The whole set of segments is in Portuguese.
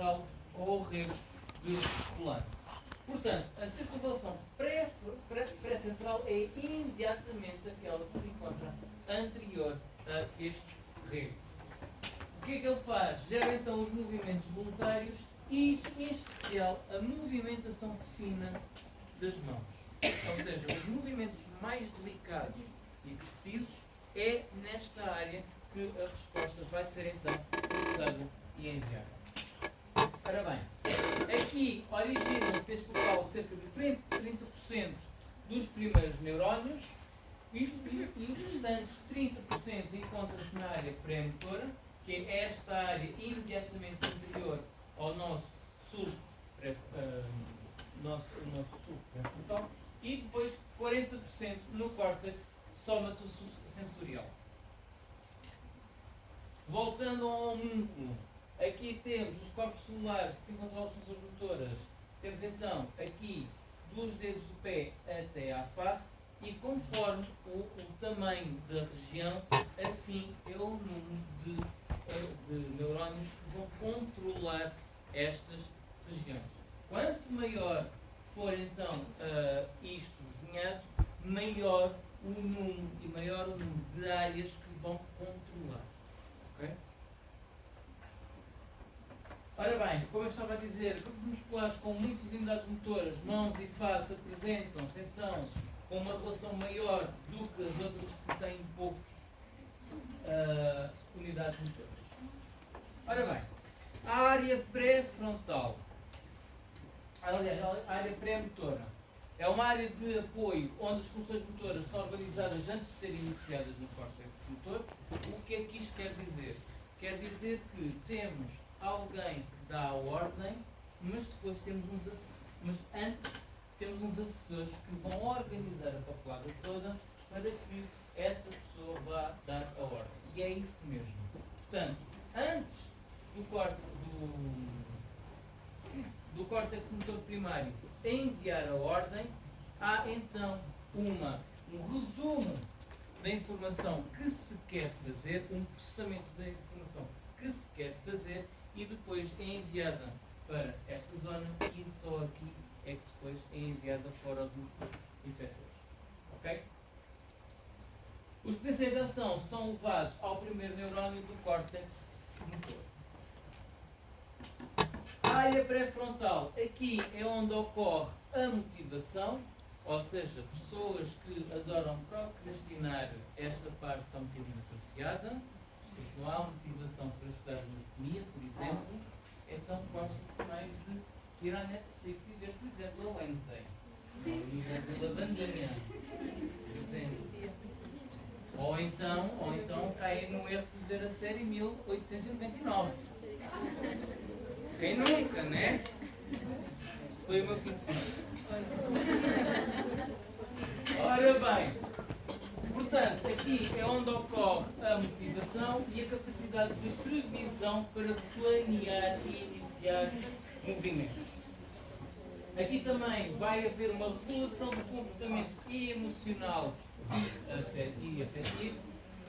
central ou ao rego de colano. Portanto, a circunvalação pré-central é imediatamente aquela que se encontra anterior a este rego. O que é que ele faz? Gera então os movimentos voluntários e, em especial, a movimentação fina das mãos. Ou seja, os movimentos mais delicados e precisos é nesta área que a resposta vai ser então processada e enviada. Ora bem, aqui originam-se deste local cerca de 30% dos primeiros neurónios e os restantes 30% encontram-se na área pré-motora, que é esta área imediatamente anterior ao nosso sulco pré-frontal, e depois 40% no córtex somatosensorial. Voltando ao homúnculo, aqui temos os corpos celulares que controlam as funções motoras. Temos então aqui dos dedos do pé até à face, e conforme o tamanho da região, assim é o número de neurónios que vão controlar estas regiões. Quanto maior for então isto desenhado, maior o número e maior o número de áreas que vão controlar. Ok? Ora bem, como eu estava a dizer, grupos musculares com muitas unidades motoras, mãos e face, apresentam-se então com uma relação maior do que as outras que têm poucas unidades motoras. Ora bem, a área pré-frontal, aliás, a área pré-motora, é uma área de apoio onde as funções motoras são organizadas antes de serem iniciadas no córtex motor. O que é que isto quer dizer? Quer dizer que temos alguém que dá a ordem, mas depois temos antes temos uns assessores que vão organizar a papelada toda para que essa pessoa vá dar a ordem. E é isso mesmo. Portanto, antes do córtex motor primário enviar a ordem, há então um resumo da informação que se quer fazer, um processamento da informação que se quer fazer, e depois é enviada para esta zona, e só aqui é que depois é enviada para os músculos inferiores. Ok? Os potenciais de ação são levados ao primeiro neurónio do córtex motor. A área pré-frontal, aqui é onde ocorre a motivação, ou seja, pessoas que adoram procrastinar, esta parte está um bocadinho atrofiada, porque não há motivação para estudar anatomia, por exemplo, então gosta-se mais de ir à Netflix e ver, por exemplo, a Wednesday. Sim. A Bandinha, por exemplo. Ou então caem no erro de ver a série 1899. Quem nunca, né? Foi o meu fim de semana. Ora bem, portanto, aqui é onde ocorre a motivação e a capacidade de previsão para planear e iniciar movimentos. Aqui também vai haver uma regulação do comportamento emocional e afetivo,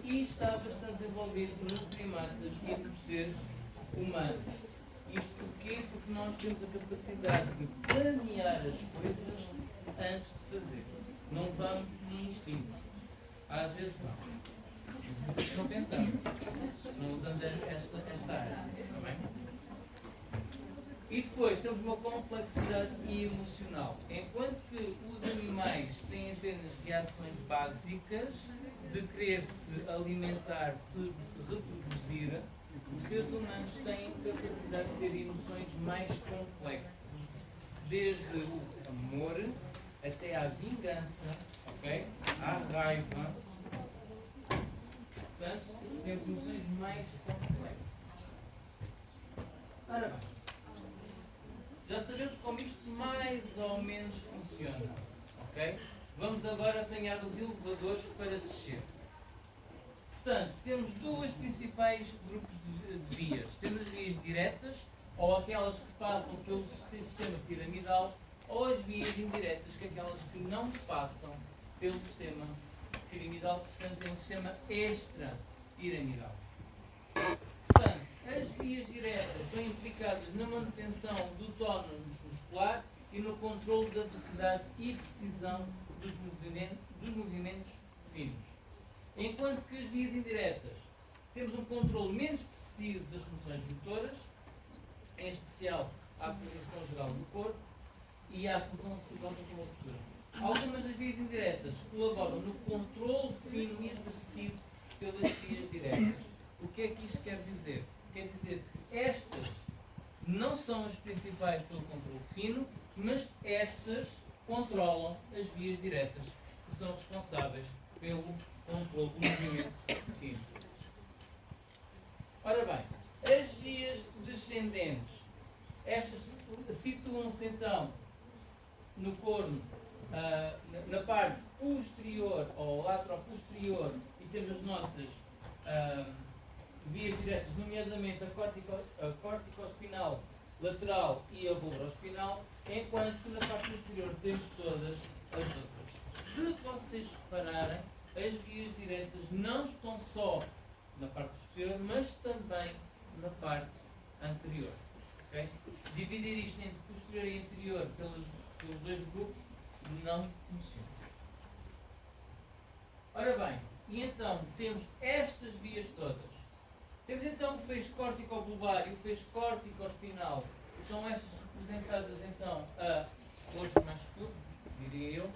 e está bastante desenvolvido nos primatas e nos seres humanos. Isto porquê? Porque nós temos a capacidade de planear as coisas antes de fazer. Não vamos no instinto. Às vezes vamos. Mas isso não pensamos. Não usamos esta área. Está bem? E depois temos uma complexidade emocional. Enquanto que os animais têm apenas reações básicas de querer se alimentar-se, de se reproduzir, os seres humanos têm capacidade de ter emoções mais complexas. Desde o amor até à vingança, ok? À raiva. Portanto, temos emoções mais complexas. Ora bem, já sabemos como isto mais ou menos funciona, ok? Vamos agora apanhar os elevadores para descer. Portanto, temos dois principais grupos de vias. Temos as vias diretas, ou aquelas que passam pelo sistema piramidal, ou as vias indiretas, que é aquelas que não passam pelo sistema piramidal, portanto é um sistema extra-piramidal. Portanto, As vias diretas estão implicadas na manutenção do tónus muscular e no controle da velocidade e precisão dos movimentos finos. Enquanto que as vias indiretas temos um controle menos preciso das funções motoras, em especial à posição geral do corpo e à função psicológica como a postura. Algumas das vias indiretas colaboram no controle fino e exercido pelas vias diretas. O que é que isto quer dizer? Quer dizer que estas não são as principais pelo controle fino, mas estas controlam as vias diretas, que são responsáveis pelo controle do movimento fino. Ora bem, as vias descendentes, estas situam-se então no corno, na parte posterior ou lateroposterior, e temos as nossas vias diretas, nomeadamente a corticospinal lateral e a rubrospinal, enquanto que na parte superior temos todas as outras. Se vocês repararem, as vias diretas não estão só na parte superior, mas também na parte anterior. Okay? Dividir isto entre posterior e anterior pelos dois grupos não funciona. Ora bem, e então temos estas vias todas. Temos então o feixe córtico-bulbar e o feixe córtico-espinal, que são estas representadas então a roxo mais escuro, diria eu.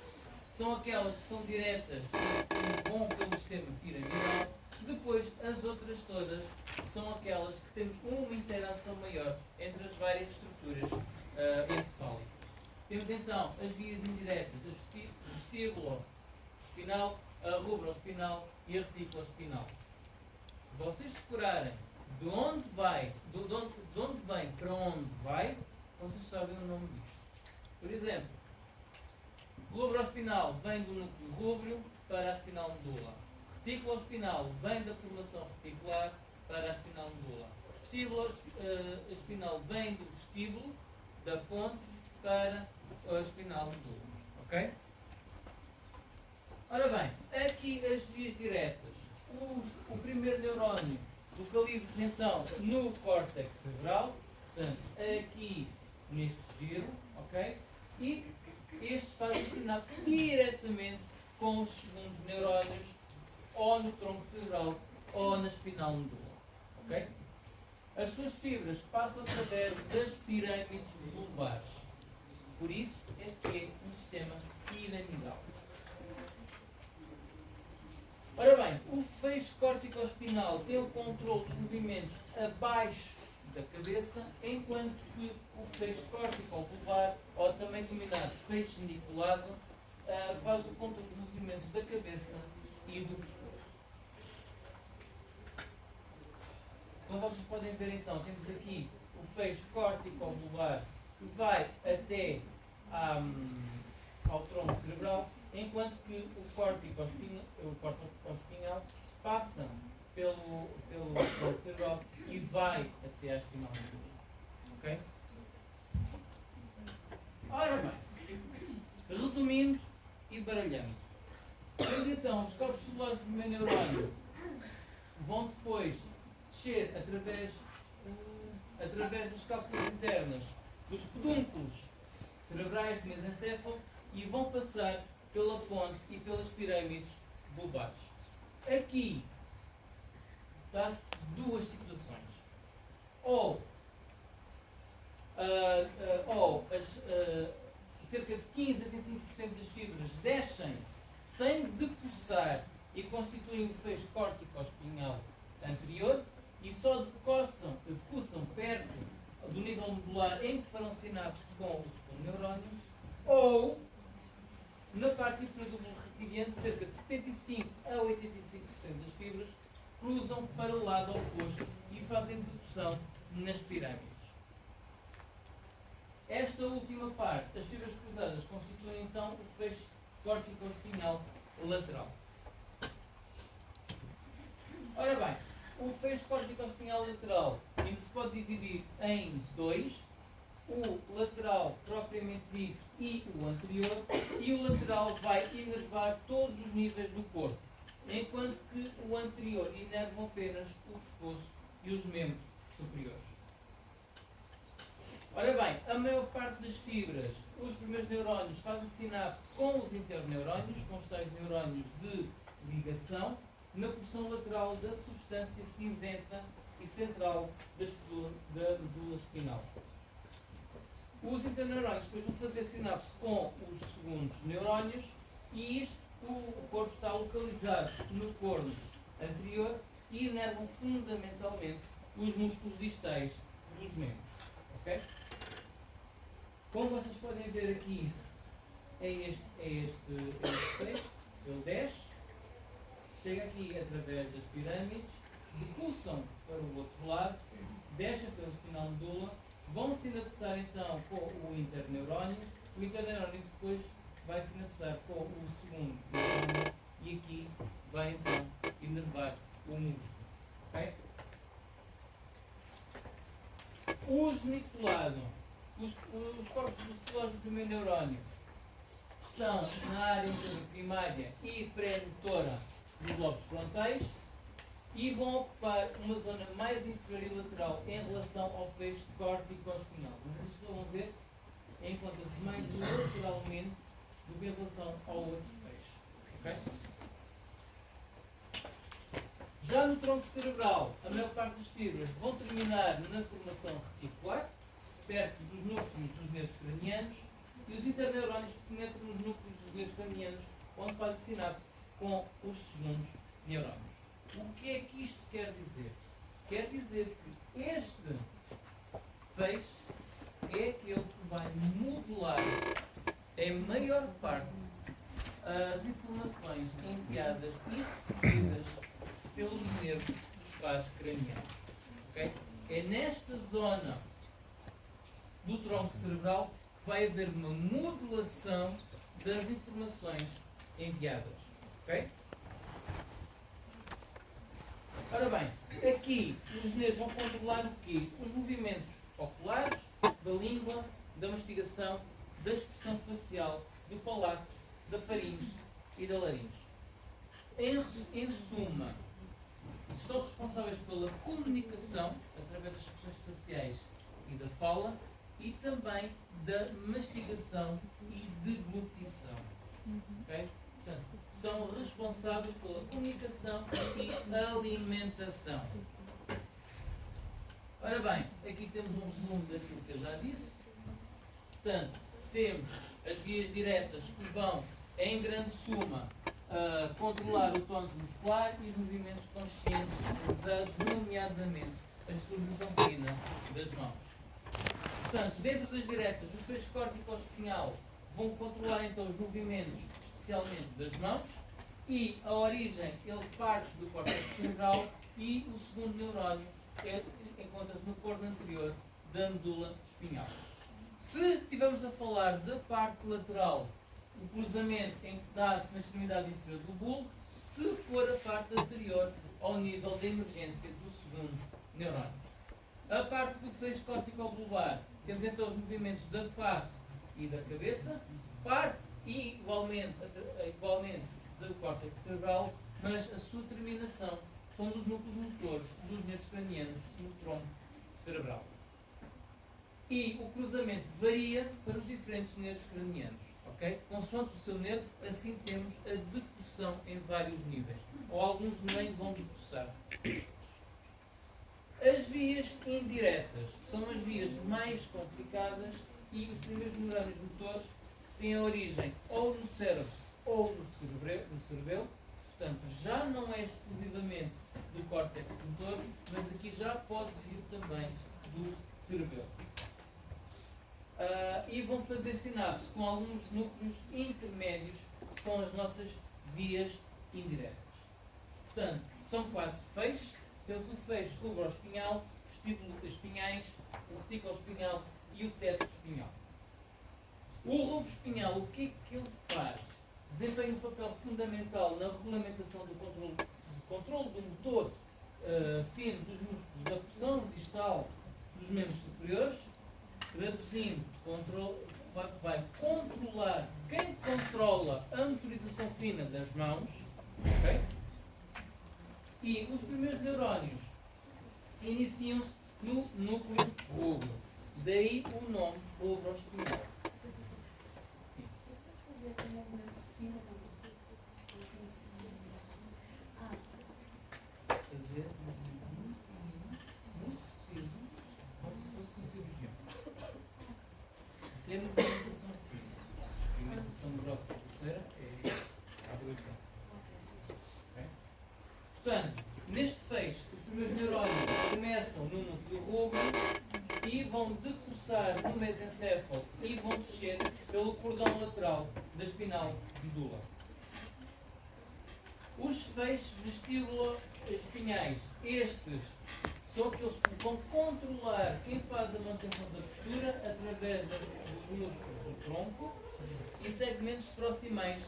São aquelas que são diretas e vão pelo sistema piramidal. Depois, as outras todas são aquelas que temos uma interação maior entre as várias estruturas encefálicas. Temos então as vias indiretas, a vestíbulo-espinal, a rubroespinal e a retículo-espinal. Se vocês decorarem de onde vem para onde vai, vocês sabem o nome disto. Por exemplo, rubroespinal vem do núcleo rúbreo para a espinal medula. Retículo-espinal vem da formação reticular para a espinal medula. Vestíbulo-espinal vem do vestíbulo, da ponte, para a espinal medula. Ok? Ora bem, aqui as vias diretas. O primeiro neurónio localiza-se então no córtex cerebral, portanto, aqui neste giro, ok? E este faz a sinapse diretamente com os segundos neurónios, ou no tronco cerebral, ou na espinal medula, ok? As suas fibras passam através das pirâmides bulbares. Por isso é que é um sistema piramidal. Ora bem, o feixe córtico-espinal tem o controle dos movimentos abaixo da cabeça, enquanto que o feixe córtico-bulbar, ou também denominado feixe geniculado, faz o controle dos movimentos da cabeça e do pescoço. Como vocês podem ver então, temos aqui o feixe córtico-bulbar que vai até ao tronco cerebral, enquanto que o córtico-espinal passa pelo tronco cerebral e vai até à espinal medula. Ok? Ora bem, resumindo e baralhando. Temos então os corpos celulares do primeiro neurónio vão depois descer através das cápsulas internas dos pedúnculos cerebrais do mesencéfalo e vão passar pela ponte e pelas pirâmides bulbares. Aqui dá-se duas situações. Ou cerca de 15 a 25% das fibras descem sem decoçar e constituem o feixe córtico-espinhal anterior e só decoçam perto do nível medular em que farão sinapse com o segundo neurónio, ou na parte inferior do bulbo reptiliano, cerca de 75 a 85% das fibras cruzam para o lado oposto e fazem decoção nas pirâmides. Esta última parte, as fibras cruzadas, constituem então o feixe córtico-espinal lateral. Ora bem, o feixe córtico-espinal lateral ainda se pode dividir em dois: o lateral propriamente dito e o anterior, e o lateral vai inervar todos os níveis do corpo, enquanto que o anterior inerva apenas o pescoço e os membros superiores. Ora bem, a maior parte das fibras, os primeiros neurónios fazem sinapse com os interneurónios, com os tais neurónios de ligação, na porção lateral da substância cinzenta e central da medula espinal. Os interneurónios depois vão fazer sinapse com os segundos neurónios e isto, o corpo está localizado no corno anterior e inervam fundamentalmente os músculos distais dos membros. Okay? Como vocês podem ver aqui, é este peixe, ele desce, chega aqui através das pirâmides, depulsam para o outro lado, descem pela espinal medula, vão sinapsar então com o interneurónio, o interneurónio depois vai sinapsar com o segundo neurónio e aqui vai então inervar o músculo. Okay? O geniculado, os corpos dorsais do primeiro neurónio estão na área primária e pré-motora dos lobos frontais e vão ocupar uma zona mais inferior e lateral em relação ao feixe córtico-espinhal. Mas vocês vão ver, encontra-se mais lateralmente do que em relação ao outro feixe. Okay? Já no tronco cerebral, a maior parte das fibras vão terminar na formação reticular, perto dos núcleos dos nervos cranianos, e os interneurónios penetram nos núcleos dos nervos cranianos, onde fazem sinapse com os segundos neurónios. O que é que isto quer dizer? Quer dizer que este feixe é aquele que vai modular em maior parte as informações enviadas e recebidas pelos nervos dos pares cranianos. Okay? É nesta zona do tronco cerebral que vai haver uma modulação das informações enviadas. Okay? Ora bem, aqui os nervos vão controlar o quê? Os movimentos oculares, da língua, da mastigação, da expressão facial, do palato, da faringe e da laringe. Em suma, estão responsáveis pela comunicação através das expressões faciais e da fala e também da mastigação e deglutição. Okay? Portanto, são responsáveis pela comunicação e alimentação. Ora bem, aqui temos um resumo daquilo que eu já disse. Portanto, temos as vias diretas que vão, em grande suma, controlar o tónus muscular e os movimentos conscientes centralizados, nomeadamente a estabilização fina das mãos. Portanto, dentro das diretas, os feixes córtico-espinhal vão controlar então os movimentos, especialmente das mãos, e a origem, ele parte do córtex cerebral e o segundo neurónio encontra-se no corno anterior da medula espinhal. Se estivermos a falar da parte lateral, o cruzamento em que dá-se na extremidade inferior do bulbo, se for a parte anterior ao nível de emergência do segundo neurónio. A parte do feixe córtico-bulbar, temos então os movimentos da face e da cabeça, parte igualmente do córtex cerebral, mas a sua terminação são nos núcleos motores dos nervos cranianos no tronco cerebral. E o cruzamento varia para os diferentes nervos cranianos. Okay? Consoante o seu nervo, assim temos a decussão em vários níveis. Ou alguns nem vão decussar. As vias indiretas são as vias mais complicadas e os primeiros neurónios motores têm a origem ou no cérebro ou no cerebelo. Portanto, já não é exclusivamente do córtex motor, mas aqui já pode vir também do cerebelo. E vão fazer sinapse com alguns núcleos intermédios, que são as nossas vias indiretas. Portanto, são 4 feixes. Temos o feixe rubroespinhal, espinhais, o reticuloespinhal e o tetraespinhal. O rubroespinhal, o que é que ele faz? Desempenha um papel fundamental na regulamentação do controle do motor fino dos músculos da porção distal dos membros superiores, traduzindo, vai controlar quem controla a motorização fina das mãos. Okay? E os primeiros neurónios iniciam-se no núcleo rubro. Daí o nome rubro espinhal. Quer dizer, muito preciso, como se fosse um cirurgião. Isso é a movimentação fina. A movimentação grossa da pulseira é habilitante. Okay? Portanto, neste feixe, os primeiros neurónios começam no núcleo rubro e vão decursar no mesencéfalo e vão descer pelo cordão lateral da espinal medula. Os feixes vestibulo-espinhais, estes são aqueles que vão controlar quem faz a manutenção da postura através dos músculos do tronco e segmentos proximais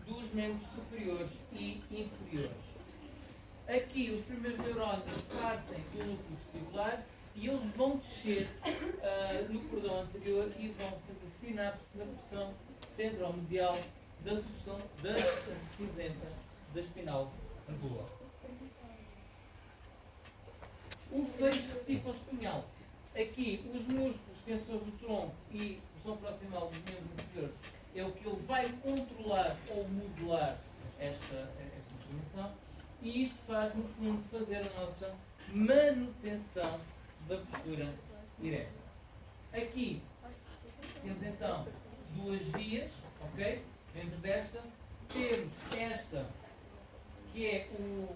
dos membros superiores e inferiores. Aqui os primeiros neurónios partem do núcleo vestibular e eles vão descer no cordão anterior e vão fazer sinapse na porção centromedial da substância cinzenta da espinal medula. O feixe reticuloespinhal. Aqui os músculos tensores do tronco e porção proximal dos membros inferiores é o que ele vai controlar ou modular esta informação. E isto faz, no fundo, fazer a nossa manutenção da postura direta. Aqui temos então duas vias, ok? Dentro desta temos esta que é um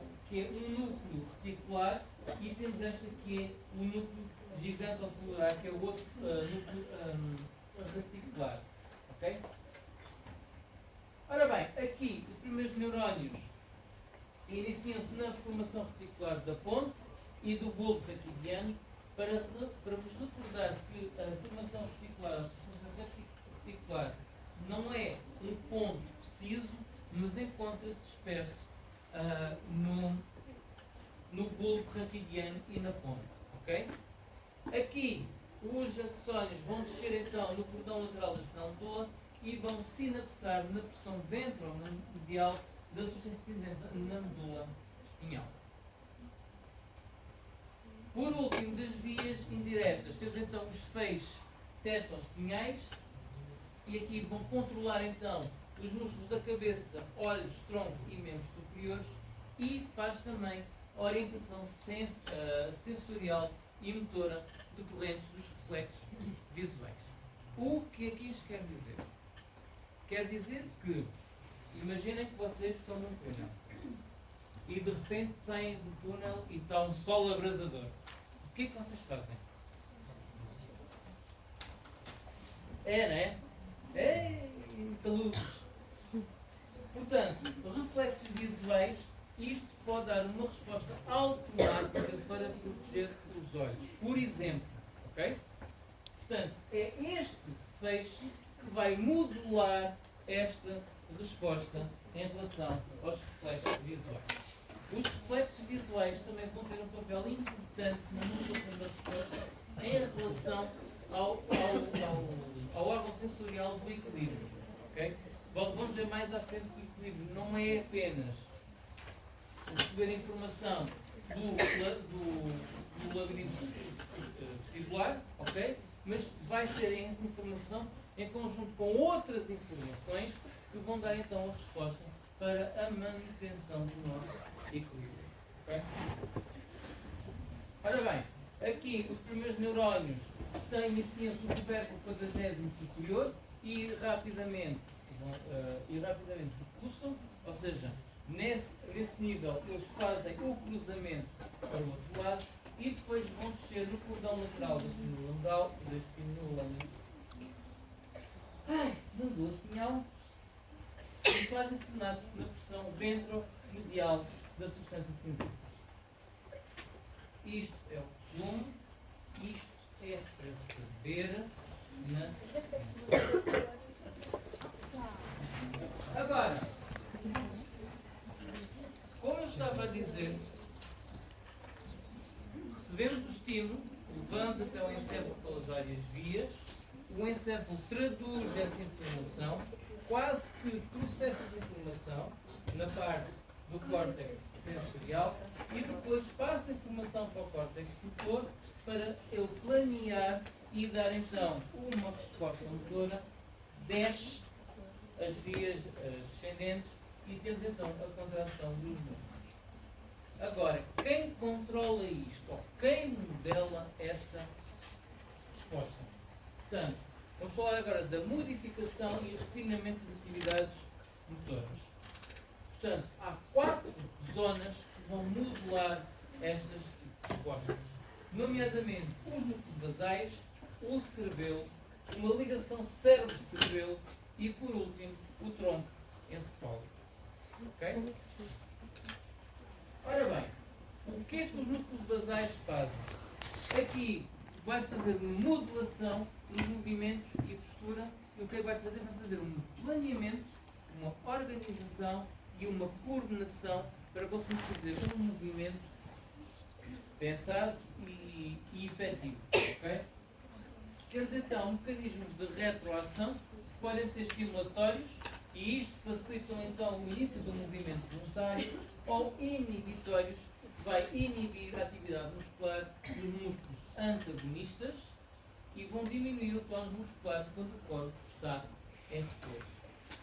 núcleo reticular e temos esta que é o núcleo gigante ou celular, que é o outro núcleo reticular, ok? Ora bem, aqui os primeiros neurónios iniciam-se na formação reticular da ponte e do bulbo raquidiano para vos recordar que a formação reticular, a substância reticular, não é um ponto preciso, mas encontra-se disperso no bulbo raquidiano e na ponte. Okay? Aqui, os axónios vão descer então no cordão lateral da espinal medula e vão sinapsar na porção ventromedial da substância cinzenta na medula espinhal. Por último, das vias indiretas, temos então os feixes tetoespinhais e aqui vão controlar então os músculos da cabeça, olhos, tronco e membros superiores e faz também a orientação sensorial e motora decorrentes dos reflexos visuais. O que é que isto quer dizer? Quer dizer que, imaginem que vocês estão num túnel e de repente saem do túnel e está um sol abrasador. O que é que vocês fazem? Não é? Taludos. Portanto, reflexos visuais, isto pode dar uma resposta automática para proteger os olhos. Por exemplo, ok? Portanto, é este feixe que vai modular esta resposta em relação aos reflexos visuais. Os reflexos visuais também vão ter um papel importante na modulação da resposta em relação ao órgão sensorial do equilíbrio. Okay? Vamos ver mais à frente que o equilíbrio não é apenas receber informação do labirinto vestibular, ok? Mas vai ser essa informação em conjunto com outras informações que vão dar então a resposta para a manutenção do nosso equilíbrio. Okay? Ora bem, aqui os primeiros neurónios iniciam no tubérculo quadragésimo superior e rapidamente decusam, ou seja, nesse nível eles fazem o cruzamento para o outro lado e depois vão descer no cordão lateral da espinula espinhal e fazem sinapse na porção ventromedial da substância cinzenta. Isto é o resumo, isto é para saber na. Agora, como eu estava a dizer, recebemos o estímulo, levamos até o encéfalo pelas várias vias, o encéfalo traduz essa informação, quase que processa essa informação na parte do córtex sensorial e depois passa a informação para o córtex motor para ele planear e dar então uma resposta motora, desce as vias descendentes e temos então a contração dos músculos. Agora, quem controla isto, ou quem modela esta resposta? Portanto, vamos falar agora da modificação e refinamento das atividades motoras. Portanto, há 4 zonas que vão modelar estas respostas, nomeadamente os núcleos basais, o cerebelo, uma ligação cérebro-cerebelo e, por último, o tronco encefálico. Ok? Ora bem, o que é que os núcleos basais fazem? Aqui vai fazer uma modelação dos movimentos e postura, e o que é que vai fazer? Vai fazer um planeamento, uma organização e uma coordenação para conseguir fazer um movimento pensado e efetivo. Okay? Temos então mecanismos de retroação que podem ser estimulatórios e isto facilitam então o início do movimento voluntário, ou inibitórios, que vai inibir a atividade muscular dos músculos antagonistas e vão diminuir o tónus muscular quando o corpo está em repouso.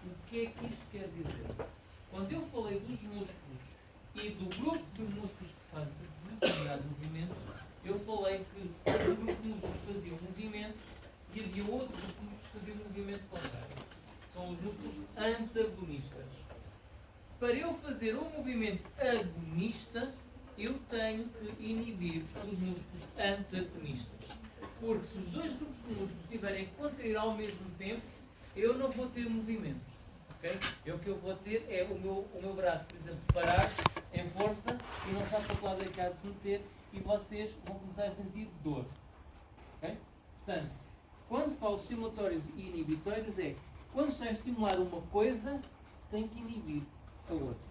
O que é que isto quer dizer? Quando eu falei dos músculos e do grupo de músculos que fazem determinado movimento, eu falei que um grupo de músculos fazia um movimento e havia outro grupo de músculos que fazia um movimento contrário. São os músculos antagonistas. Para eu fazer um movimento agonista, eu tenho que inibir os músculos antagonistas. Porque se os dois grupos de músculos estiverem a contrair ao mesmo tempo, eu não vou ter movimento. Okay? O que eu vou ter é o meu braço, por exemplo, parar em força e não sabe para que lado é que há de se meter e vocês vão começar a sentir dor. Okay? Portanto, quando falo estimulatórios e inibitórios é quando está a estimular uma coisa, tem que inibir a outra.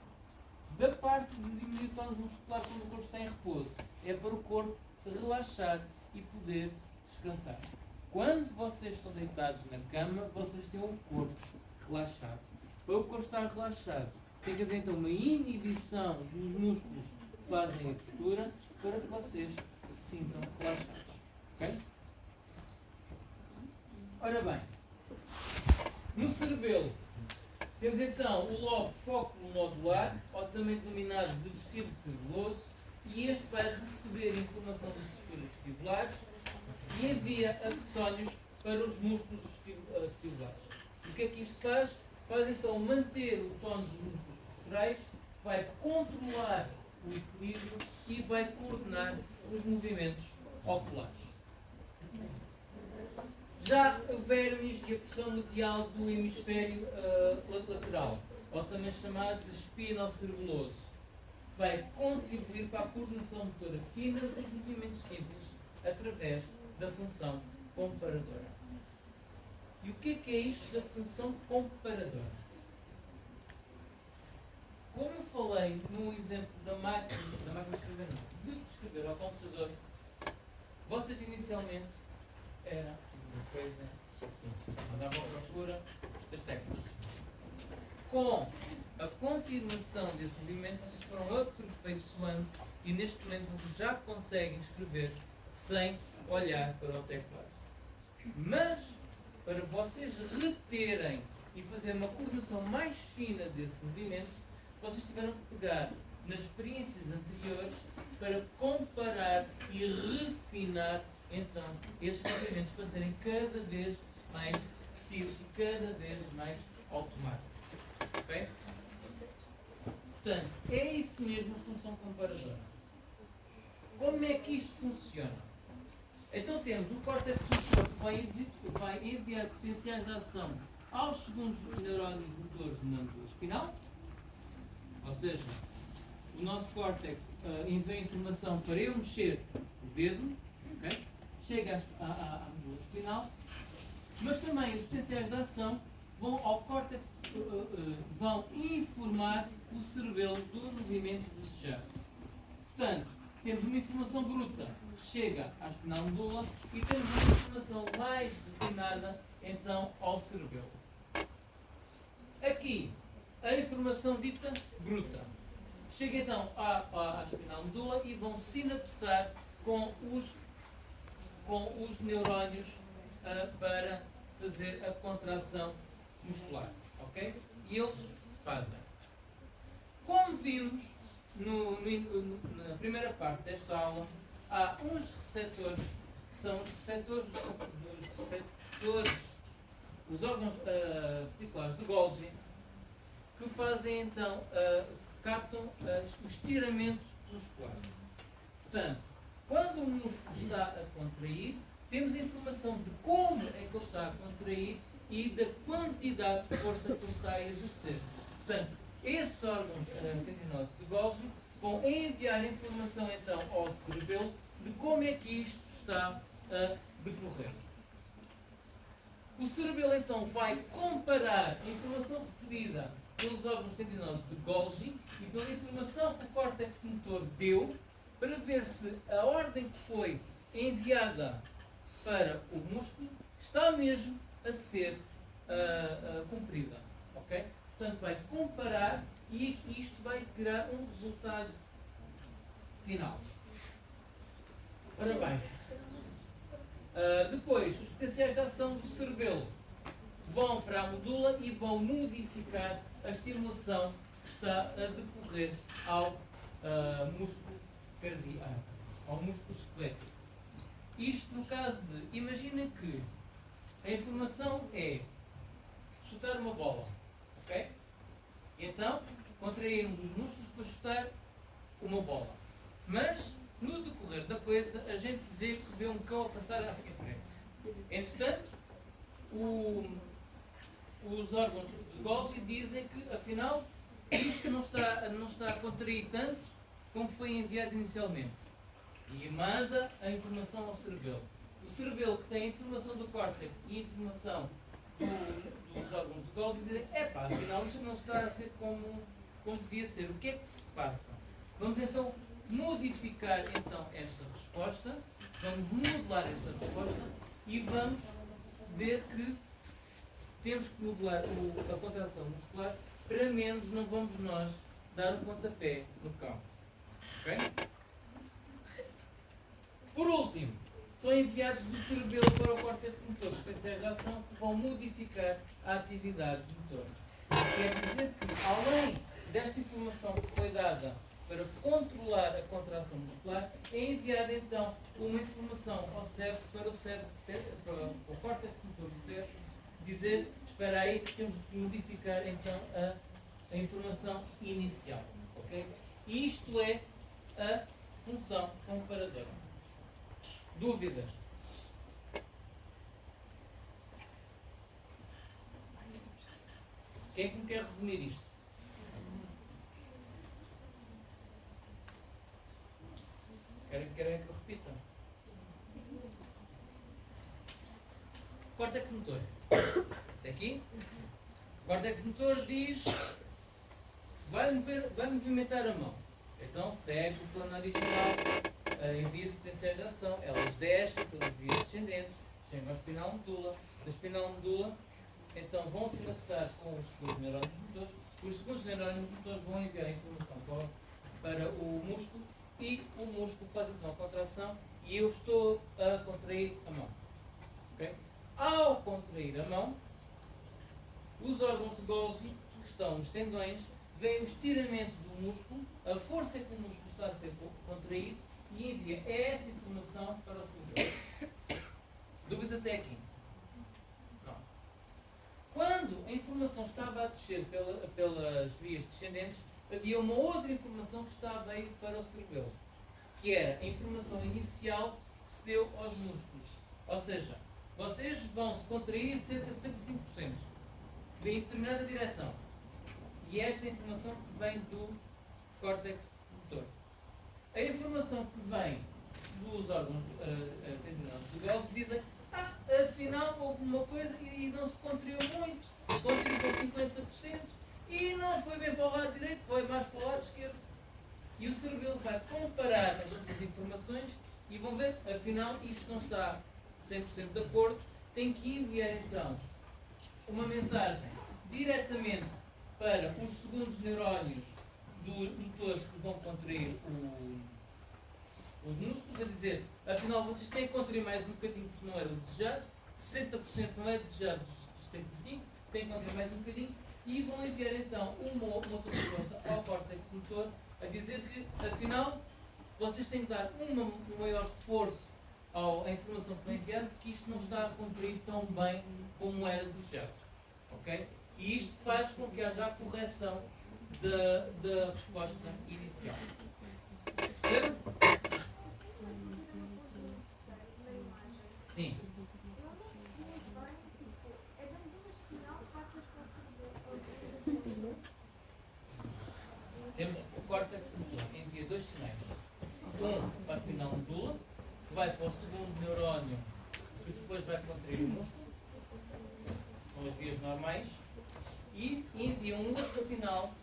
Da parte de diminuir o tónus muscular quando o corpo está em repouso, é para o corpo relaxar e poder descansar. Quando vocês estão deitados na cama, vocês têm um corpo relaxado. Para o corpo estar relaxado, tem que haver então uma inibição dos músculos que fazem a postura para que vocês se sintam relaxados. Ok? Ora bem, no cerebelo, temos então o lobo fóculo-nodular, ou também denominado de vestido cerebeloso, e este vai receber informação das estruturas vestibulares e envia axónios para os músculos vestibulares. O que é que isto faz? Faz então manter o tono dos músculos posturais, vai controlar o equilíbrio e vai coordenar os movimentos oculares. Já o vérmis e a porção medial do hemisfério lateral, ou também chamado de espinocerebeloso, vai contribuir para a coordenação motora fina dos movimentos simples através da função comparadora. E o que é isto da função comparadora? Como eu falei no exemplo da máquina de escrever, não, de escrever ao computador, vocês inicialmente era uma coisa assim, andavam à procura das teclas. Com a continuação desse movimento, vocês foram aperfeiçoando e neste momento vocês já conseguem escrever sem olhar para o teclado. Mas, para vocês reterem e fazer uma coordenação mais fina desse movimento, vocês tiveram que pegar nas experiências anteriores para comparar e refinar então esses movimentos para serem cada vez mais precisos e cada vez mais automáticos. Ok? Portanto, é isso mesmo a função comparadora. Como é que isto funciona? Então temos o córtex sensor que vai enviar potenciais de ação aos segundos neurónios motores na medula espinal, ou seja, o nosso córtex envia informação para eu mexer o dedo, okay? Chega à medula espinal, mas também os potenciais de ação vão ao córtex, vão informar o cerebelo do movimento desejado. Portanto, temos uma informação bruta que chega à espinal medula e temos uma informação mais refinada então ao cerebelo. Aqui, a informação dita bruta chega então à espinal medula e vão sinapsar com os com os neurónios para fazer a contração muscular. Ok? E eles fazem. Como vimos na primeira parte desta aula, há uns receptores que são os receptores, os órgãos articulares de Golgi, que fazem então, captam o estiramento muscular. Portanto, quando o músculo está a contrair, temos informação de como é que ele está a contrair e da quantidade de força que ele está a exercer. Portanto, esses órgãos tendinosos de Golgi vão enviar informação então ao cerebelo de como é que isto está a decorrer. O cerebelo então vai comparar a informação recebida pelos órgãos tendinosos de Golgi e pela informação que o córtex motor deu para ver se a ordem que foi enviada para o músculo está mesmo a ser cumprida. Okay? Portanto, vai comparar e isto vai tirar um resultado final. Ora bem, depois, os potenciais de ação do cerebelo vão para a medula e vão modificar a estimulação que está a decorrer ao músculo cardíaco, ao músculo esquelético. Isto no caso de, imaginem que a informação é chutar uma bola, ok? Então, contraímos os músculos para chutar uma bola. Mas, no decorrer da coisa, a gente vê um cão a passar à frente. Entretanto, os órgãos de Golgi dizem que, afinal, isto não está a contrair tanto como foi enviado inicialmente. E manda a informação ao cerebelo. O cerebelo, que tem a informação do córtex e a informação dos órgãos de Golgi, dizem: epá, afinal isto não está a ser como devia ser. O que é que se passa? Vamos então modificar então esta resposta, vamos modelar esta resposta e vamos ver que temos que modelar a contração muscular, para menos não vamos nós dar o pontapé no cão. Ok? Por último, são enviados do cerebelo para o córtex motor potenciais de ação que vão modificar a atividade motor. Quer dizer que, além desta informação que foi dada para controlar a contração muscular, é enviada então uma informação ao cérebro, para o córtex motor do cérebro, dizer: espera aí que temos que modificar então a informação inicial. Okay? E isto é a função comparadora. Dúvidas? Quem é que me quer resumir isto? Querem que eu repita? Córtex motor. Até aqui? Córtex motor diz: vai movimentar a mão. Então segue o plano original, envia os potenciais de ação. Elas descem pelas vias descendentes, chegam ao espinal medula. Da espinal medula, então vão se enlaçar com os segundos neurónios motores. Os segundos neurónios motores vão enviar a informação para o músculo e o músculo faz então a contração e eu estou a contrair a mão. Okay? Ao contrair a mão, os órgãos de Golgi, que estão nos tendões, veem o estiramento do músculo, a força que o músculo está a ser contraído e envia essa informação para o cerebelo. Dúvidas até aqui? Não. Quando a informação estava a descer pelas vias descendentes, havia uma outra informação que estava a ir para o cerebelo, que era a informação inicial que se deu aos músculos. Ou seja, vocês vão se contrair cerca de 65% em determinada direção. E esta é a informação que vem do córtex motor. A informação que vem dos órgãos tendinosos do Golgi dizem: afinal houve uma coisa e não se contraiu muito, contraiu só 50% e não foi bem para o lado direito, foi mais para o lado esquerdo. E o cerebelo vai comparar as duas informações e vão ver: afinal isto não está 100% de acordo, tem que enviar então uma mensagem diretamente para os segundos neurónios dos motores que vão contrair os músculos, a dizer, afinal vocês têm que contrair mais um bocadinho porque não era o desejado, 60% não é desejado dos 75%, têm que contrair mais um bocadinho, e vão enviar então uma outra resposta ao córtex motor a dizer que, afinal, vocês têm que dar um maior reforço à informação que foi enviada, que isto não está a cumprir tão bem como era desejado. Ok? E isto faz com que haja a correção da resposta inicial. Percebem? Sim. Temos o córtex motor que envia dois sinais. Um para a espinal medula, que vai para o segundo neurónio, que depois vai contrair o músculo. São as vias normais. E envia um outro sinal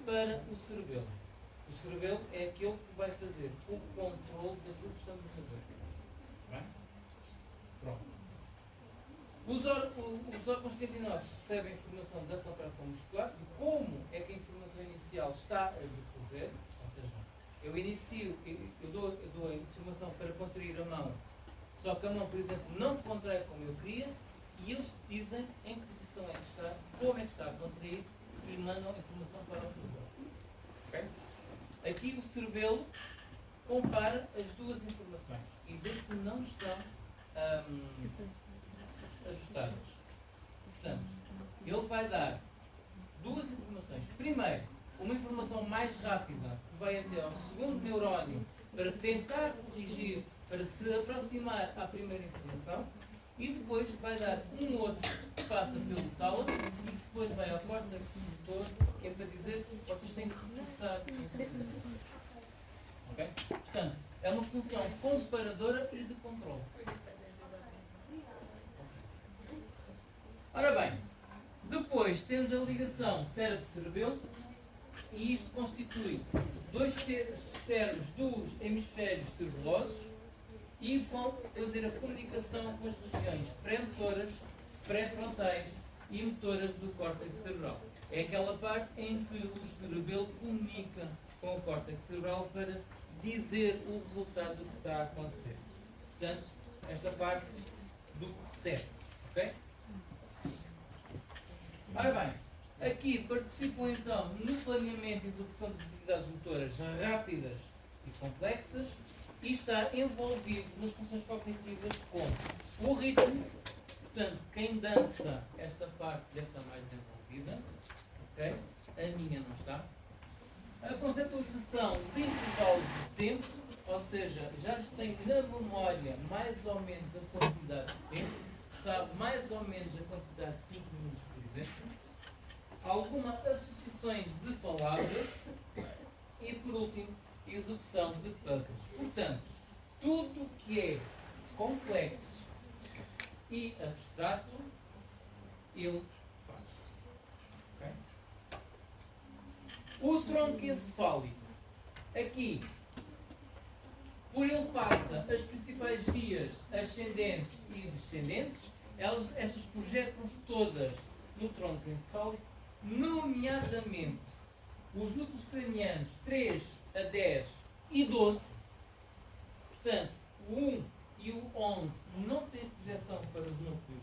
para o cerebelo. O cerebelo é aquele que vai fazer o controle daquilo que estamos a fazer. Bem? Pronto. Os órgãos tendinosos recebem informação da contração muscular, de como é que a informação inicial está a decorrer, ou seja, eu dou a informação para contrair a mão, só que a mão, por exemplo, não contrai como eu queria, e eles dizem em que posição é que está, como é que está a contrair, e mandam a informação para o cerebelo. Okay? Aqui o cerebelo compara as duas informações e vê que não estão ajustadas. Portanto, ele vai dar duas informações. Primeiro, uma informação mais rápida que vai até ao segundo neurónio para tentar corrigir, para se aproximar à primeira informação, e depois vai dar um outro que passa pelo tálamo e depois vai ao córtex motor, que é para dizer que vocês têm que reforçar a informação. Ok? Portanto, é uma função comparadora e de controle. Ora bem, depois temos a ligação cérebro-cerebelo, e isto constitui dois terços dos hemisférios cerebelosos e vão fazer a comunicação com as regiões pré-motoras, pré-frontais e motoras do córtex cerebral. É aquela parte em que o cerebelo comunica com o córtex cerebral para dizer o resultado do que está a acontecer. Portanto, esta parte do CET. Ok? Ora bem, aqui participam então no planeamento e execução das atividades motoras rápidas e complexas e está envolvido nas funções cognitivas como o ritmo, portanto, quem dança esta parte deve estar mais desenvolvida, ok? A minha não está. A conceptualização de intervalos de tempo, ou seja, já tem na memória mais ou menos a quantidade de tempo, sabe mais ou menos a quantidade de 5 minutos, por exemplo. Algumas associações de palavras e, por último, execução de puzzles. Portanto, tudo que é complexo e abstrato, ele faz. Okay? O tronco encefálico. Aqui, por ele passa as principais vias ascendentes e descendentes, estas projetam-se todas no tronco encefálico, nomeadamente os núcleos cranianos 3 a 10 e 12. Portanto, o 1 e o 11 não têm projeção para os núcleos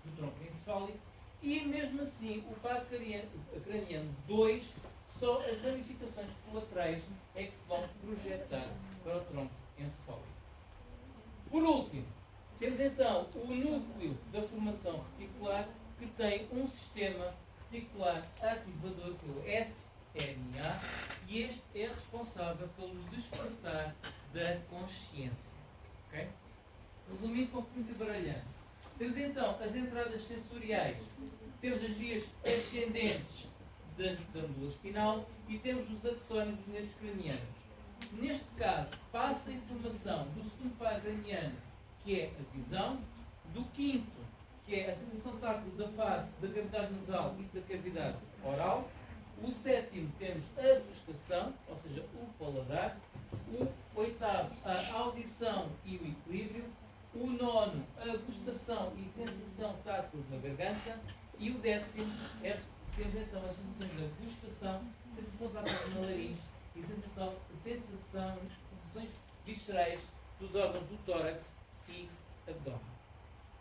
do tronco encefálico e, mesmo assim, o par craniano 2, só as ramificações colaterais é que se vão projetar para o tronco encefálico. Por último, temos então o núcleo da formação reticular, que tem um sistema reticular ativador, que é o SNA, e este é responsável pelo despertar da consciência. Okay? Resumindo com muito baralhando, temos então as entradas sensoriais, temos as vias ascendentes da medula espinal e temos os axónios dos nervos cranianos. Neste caso, passa a informação do segundo par craniano, que é a visão, do quinto, que é a sensação tátil da face, da cavidade nasal e da cavidade oral. O sétimo temos a gustação, ou seja, o paladar. O oitavo, a audição e o equilíbrio. O nono, a gustação e sensação tátil na garganta. E o décimo, temos então as sensações da gustação, sensação tátil no nariz e sensações viscerais dos órgãos do tórax e abdômen.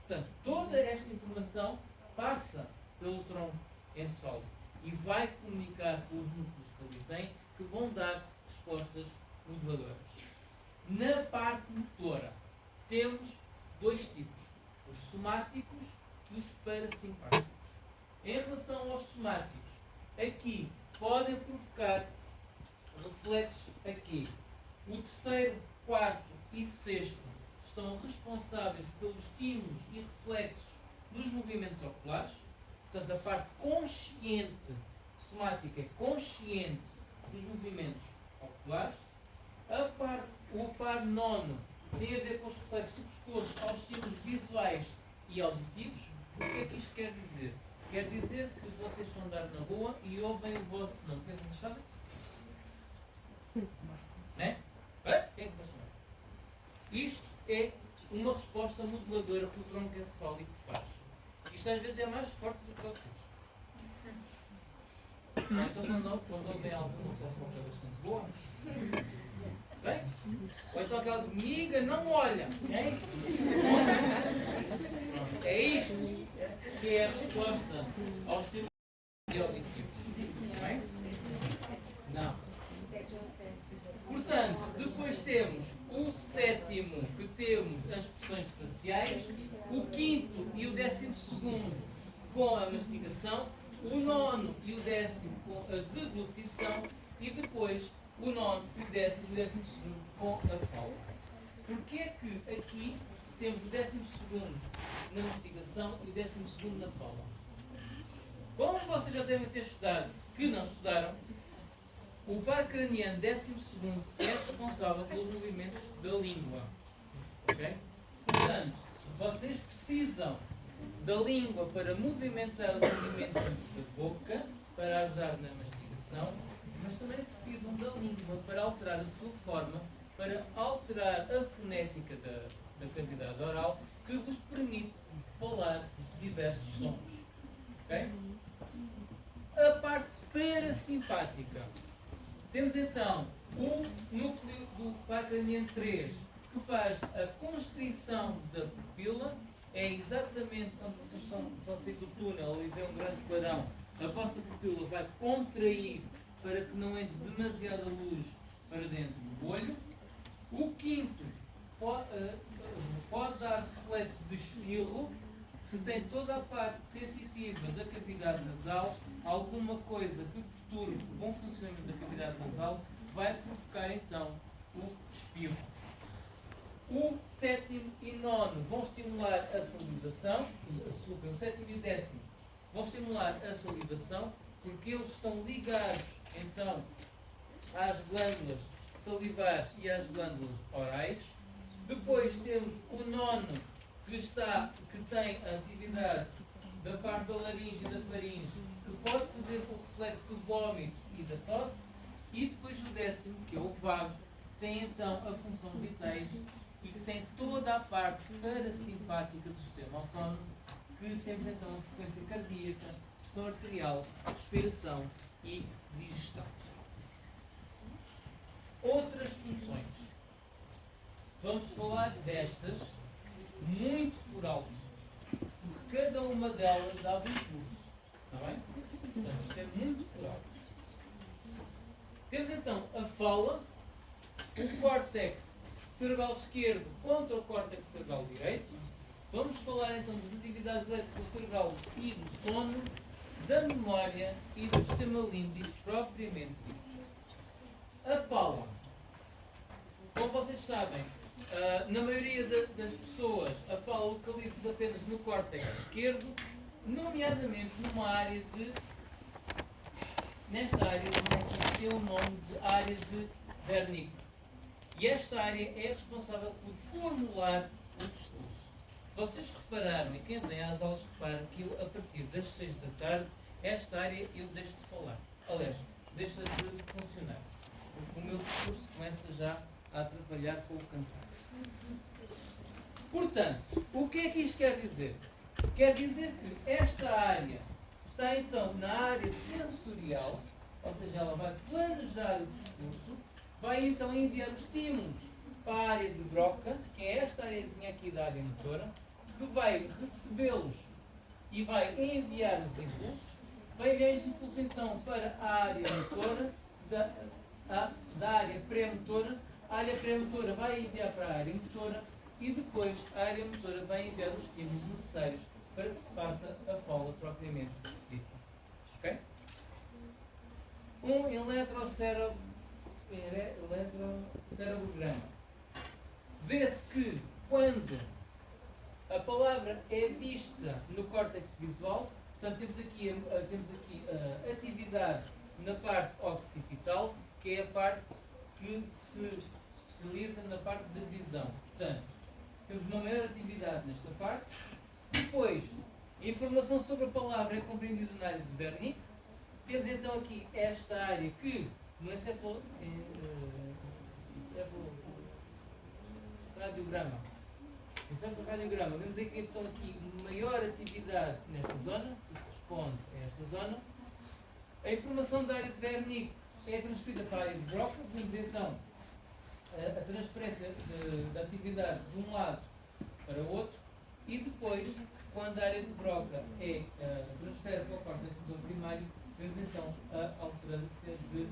Portanto, toda esta informação passa pelo tronco encefálico e vai comunicar com os núcleos que ali têm, que vão dar respostas moduladoras. Na parte motora, temos dois tipos, os somáticos e os parasimpáticos. Em relação aos somáticos, aqui podem provocar reflexos aqui. O terceiro, quarto e sexto estão responsáveis pelos estímulos e reflexos nos movimentos oculares. Portanto, a parte consciente somática é consciente dos movimentos oculares. O par nono tem a ver com os reflexos do pescoço aos estímulos visuais e auditivos. O que é que isto quer dizer? Quer dizer que vocês estão a andar na rua e ouvem o vosso nome. O que é que vocês fazem? Né? Quem é que vocês fazem? Isto é uma resposta moduladora que o tronco encefálico faz. Isto às vezes é mais forte do que vocês. Então quando ouvem alguma fofoca bastante boa, bem? Ou então aquela de miga, não olha. Hein? É isto que é a resposta aos estímulos auditivos. Bem? Não. Portanto, depois temos o sétimo, que temos as expressões faciais, o quinto e o 12º com a mastigação, o nono e o 10º com a deglutição e depois o nono e o 10º e o 12º com a fala. Porquê é que aqui temos o 12º na mastigação e o 12º na fala? Como vocês já devem ter estudado, que não estudaram, o par craniano 12º é responsável pelos movimentos da língua. Ok? Portanto, vocês precisam da língua para movimentar os movimentos da boca, para ajudar na mastigação, mas também precisam da língua para alterar a sua forma, para alterar a fonética da cavidade oral, que vos permite falar diversos sons. Ok? A parte parasimpática. Temos então o núcleo do par craniano 3, que faz a constrição da pupila. É exatamente quando vocês estão a sair do túnel e vê um grande clarão, a vossa pupila vai contrair para que não entre demasiada luz para dentro do olho. O quinto pode dar reflexo de espirro. Se tem toda a parte sensitiva da cavidade nasal, alguma coisa que perturbe o bom funcionamento da cavidade nasal vai provocar então o espirro. O sétimo e nono vão estimular a salivação, desculpem, o sétimo e o 10º vão estimular a salivação, porque eles estão ligados então às glândulas salivares e às glândulas orais. Depois temos o nono, que tem a atividade da parte da laringe e da faringe, que pode fazer o reflexo do vômito e da tosse. E depois o 10º, que é o vago, tem então a função vitais e que tem toda a parte parasimpática do sistema autónomo, que temos então a frequência cardíaca, pressão arterial, respiração e digestão. Outras funções. Vamos falar destas muito por alto, porque cada uma delas dá um curso. Está bem? Portanto, isto é muito por alto. Temos então a fala, o córtex cerebral esquerdo contra o córtex cerebral direito. Vamos falar então das atividades elétricas cerebral e do sono, da memória e do sistema límbico propriamente dito. A fala. Como vocês sabem, na maioria das pessoas, a fala localiza-se apenas no córtex esquerdo, nomeadamente nesta área que tem o nome de área de Wernicke. E esta área é responsável por formular o discurso. Se vocês repararem, quem vem às aulas repara que eu, a partir das 6 da tarde, esta área eu deixo de falar. Aliás, deixa de funcionar. Porque o meu discurso começa já a atrapalhar com o cansaço. Portanto, o que é que isto quer dizer? Quer dizer que esta área está então na área sensorial, ou seja, ela vai planejar o discurso, vai então enviar os estímulos para a área de Broca, que é esta areazinha aqui da área motora, que vai recebê-los e vai enviar os impulsos. Vai enviar os impulsos então para a área motora, da área pré-motora. A área pré-motora vai enviar para a área motora e depois a área motora vai enviar os estímulos necessários para que se faça a fala propriamente dita. Ok? Um eletrocerebograma. Vê-se que quando a palavra é vista no córtex visual, portanto temos aqui a atividade na parte occipital, que é a parte que se especializa na parte da visão. Portanto, temos uma maior atividade nesta parte. Depois, a informação sobre a palavra é compreendida na área de Wernicke. Temos então aqui esta área que no encefaloradiograma. Vemos aqui então aqui maior atividade nesta zona, que corresponde a esta zona. A informação da área de Wernicke é transferida para a área de Broca. Vemos então a transferência da atividade de um lado para o outro e depois, quando a área de Broca é transferida para o córtex motor primário, vemos então a alternância de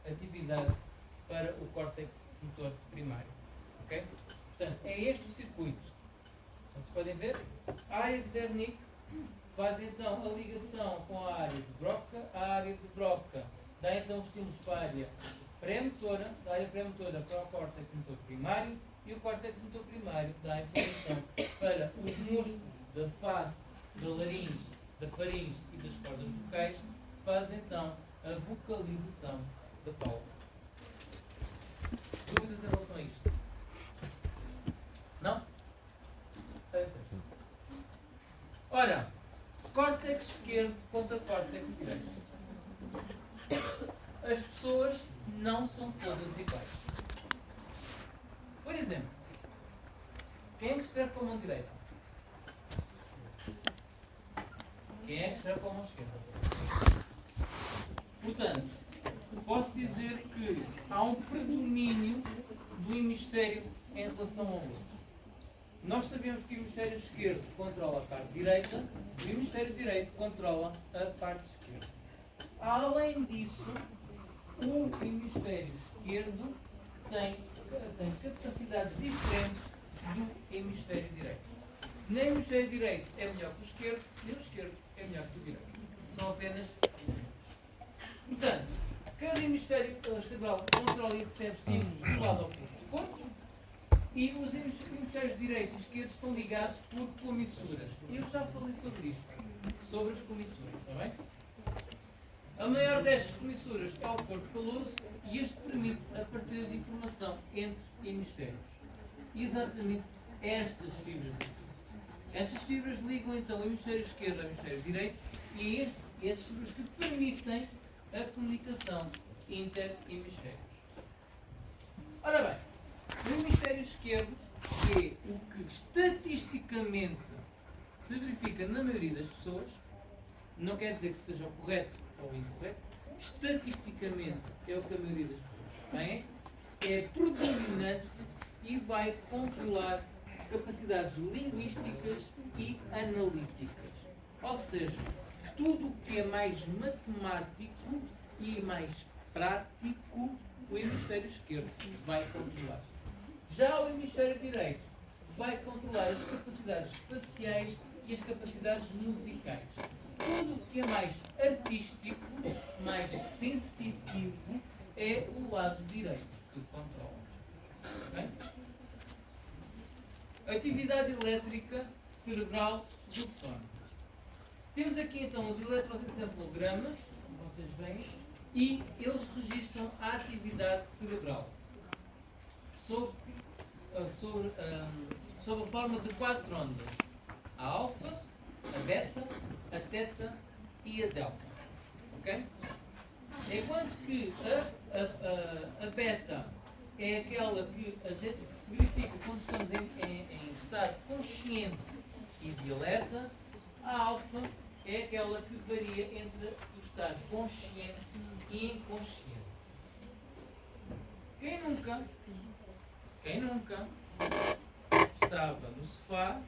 atividade para o córtex motor primário. Okay? Portanto, é este o circuito. Vocês podem ver, a área de Wernicke faz então a ligação com a área de Broca. A área de Broca dá então os estímulos para a área pré-motora, da área pré-motora para o córtex motor primário, e o córtex motor primário dá a informação para os músculos da face, da laringe, da faringe e das cordas vocais, que fazem então a vocalização da fala. Dúvidas em relação a isto? Não? Ora, córtex esquerdo contra córtex direito. As pessoas não são todas iguais. Por exemplo, quem é que escreve com a mão direita? Quem é que escreve com a mão esquerda? Portanto, posso dizer que há um predomínio do hemisfério em relação ao outro. Nós sabemos que o hemisfério esquerdo controla a parte direita e o hemisfério direito controla a parte esquerda. Além disso, o hemisfério esquerdo tem capacidades diferentes do hemisfério direito. No hemisfério direito é melhor que o esquerdo e o esquerdo é melhor que o direito. São apenas diferentes. Portanto, cada hemisfério cerebral controla e recebe estímulos do lado oposto do corpo e os hemisférios direito e esquerdo estão ligados por comissuras. Eu já falei sobre isto, sobre as comissuras, está bem? A maior destas comissuras é o corpo caloso e este permite a partilha de informação entre hemisférios. Exatamente estas fibras aqui. Estas fibras ligam então o hemisfério esquerdo ao hemisfério direito e estas fibras que permitem a comunicação inter-hemisférios. Ora bem, o hemisfério esquerdo é o que estatisticamente se verifica na maioria das pessoas, não quer dizer que seja o correto ou incorreto, estatisticamente é o que a maioria das pessoas tem, é predominante e vai controlar capacidades linguísticas e analíticas. Ou seja, tudo o que é mais matemático e mais prático, o hemisfério esquerdo vai controlar. Já o hemisfério direito vai controlar as capacidades espaciais e as capacidades musicais. Tudo o que é mais artístico, mais sensitivo, é o lado direito que controla. Okay? Atividade elétrica cerebral do sono. Temos aqui então os eletroencefalogramas, como vocês veem, e eles registram a atividade cerebral sob a forma de 4 ondas: a alfa, a beta, a teta e a delta. Okay? Enquanto que a beta é aquela que a gente se verifica quando estamos em estado consciente e de alerta, a alfa é aquela que varia entre o estado consciente e inconsciente. Quem nunca estava no sofá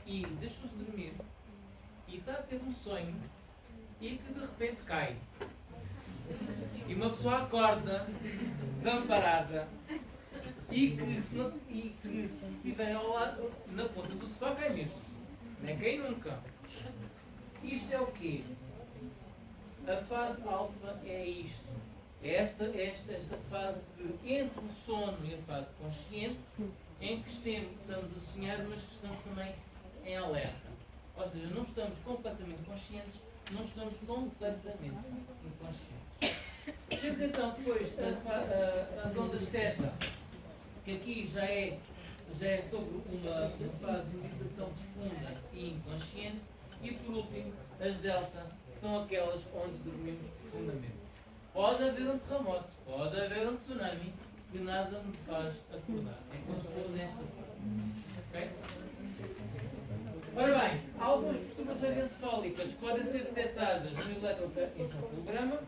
e deixou-se dormir e está a ter um sonho e que de repente cai. E uma pessoa acorda, desamparada, e que se estiver ao lado, na ponta do sofá, cai mesmo. Não é quem nunca. Isto é o quê? A fase alfa é isto. É esta fase de entre o sono e a fase consciente, em que estamos a sonhar, mas que estamos também em alerta. Ou seja, não estamos completamente conscientes, não estamos completamente inconscientes. Temos então depois as ondas θ, que aqui já é sobre uma fase de meditação profunda e inconsciente, e por último, as delta, que são aquelas onde dormimos profundamente. Pode haver um terremoto, pode haver um tsunami, que nada me faz acordar, enquanto estou nesta fase. Okay? Ora bem, algumas perturbações encefálicas podem ser detectadas no eletroencefalograma